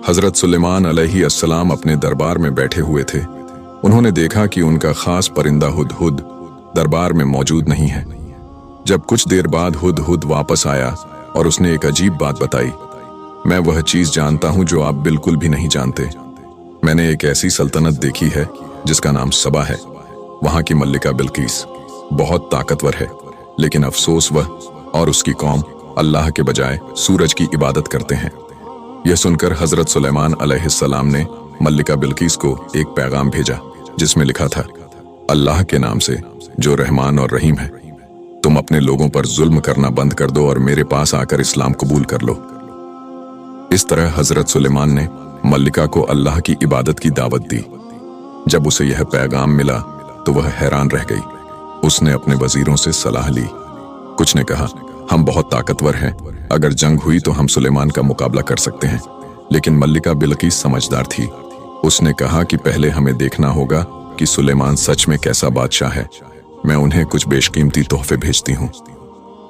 हजरत सुलेमान अलैहिस्सलाम अपने दरबार में बैठे हुए थे। उन्होंने देखा कि उनका खास परिंदा हुदहुद दरबार में मौजूद नहीं है। जब कुछ देर बाद हुदहुद वापस आया और उसने एक अजीब बात बताई, मैं वह चीज जानता हूं जो आप बिल्कुल भी नहीं जानते। मैंने एक ऐसी सल्तनत देखी है जिसका नाम सबा है। वहां की मल्लिका बिल्किस बहुत ताकतवर है, लेकिन अफसोस वह और उसकी कौम अल्लाह के बजाय सूरज की इबादत करते हैं। यह सुनकर हजरत सुलेमान अलैहिस्सलाम ने मल्लिका बिल्किस को एक पैगाम भेजा जिसमें लिखा था, अल्लाह के नाम से जो रहमान और रहीम है, तुम अपने लोगों पर जुल्म करना बंद कर दो और मेरे पास आकर इस्लाम कबूल कर लो। इस तरह हजरत सुलेमान ने मल्लिका को अल्लाह की इबादत की दावत दी। जब उसे यह पैगाम मिला तो वह हैरान रह गई। उसने अपने वजीरों से सलाह ली। कुछ ने कहा, हम बहुत ताकतवर हैं, अगर जंग हुई तो हम सुलेमान का मुकाबला कर सकते हैं। लेकिन मल्लिका बिल्किस समझदार थी। उसने कहा कि पहले हमें देखना होगा कि सुलेमान सच में कैसा बादशाह है। मैं उन्हें कुछ बेशकीमती तोहफे भेजती हूँ।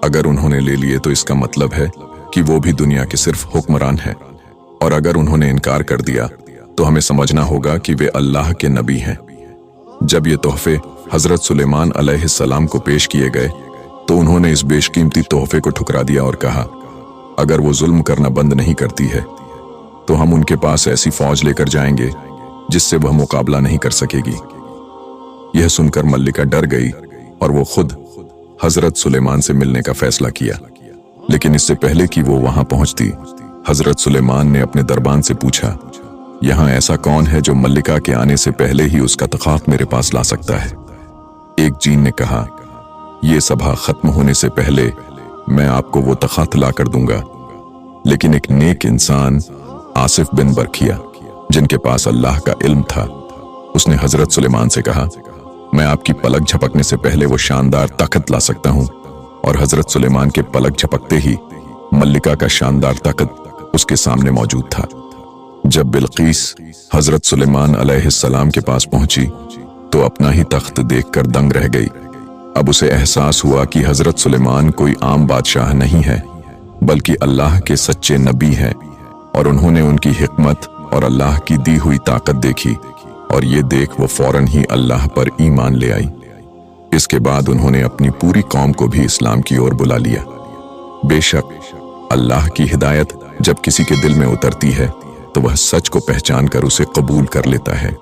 अगर उन्होंने ले लिए तो इसका मतलब है कि वो भी दुनिया के सिर्फ हुक्मरान हैं, और अगर उन्होंने इनकार कर दिया तो हमें समझना होगा कि वे अल्लाह के नबी हैं। जब ये तोहफे हजरत सुलेमान अलैहिस्सलाम को पेश किए गए तो उन्होंने इस बेशकीमती तोहफे को ठुकरा दिया और कहा, अगर वो जुल्म करना बंद नहीं करती है तो हम उनके पास ऐसी फौज लेकर जाएंगे जिससे वह मुकाबला नहीं कर सकेगी। यह सुनकर मल्लिका डर गई और वो खुद हजरत सुलेमान से मिलने का फैसला किया। लेकिन इससे पहले कि वो वहां पहुंचती, हजरत सुलेमान ने अपने दरबान से पूछा, यहां ऐसा कौन है जो मल्लिका के आने से पहले ही उसका तखात मेरे पास ला सकता है? एक जीन ने कहा, ये सभा खत्म होने से पहले मैं आपको वो तखात ला कर दूंगा। लेकिन एक नेक इंसान आसिफ बिन बरखिया, जिनके पास अल्लाह का इल्म था, उसने हजरत सुलेमान से कहा, मैं आपकी पलक झपकने से पहले वो शानदार तख्त ला सकता हूं। और हजरत सुलेमान के पलक झपकते ही मल्लिका का शानदार तख्त उसके सामने मौजूद था। जब बिल्किस हजरत सुलेमान अलैहिस्सलाम के पास पहुंची तो अपना ही तख्त देखकर दंग रह गई। अब उसे एहसास हुआ कि हजरत सुलेमान कोई आम बादशाह नहीं है, बल्कि अल्लाह के सच्चे नबी हैं। और उन्होंने उनकी हिकमत और अल्लाह की दी हुई ताकत देखी, और ये देख वो फौरन ही अल्लाह पर ईमान ले आई। इसके बाद उन्होंने अपनी पूरी कौम को भी इस्लाम की ओर बुला लिया। बेशक अल्लाह की हिदायत जब किसी के दिल में उतरती है तो वह सच को पहचान कर उसे कबूल कर लेता है।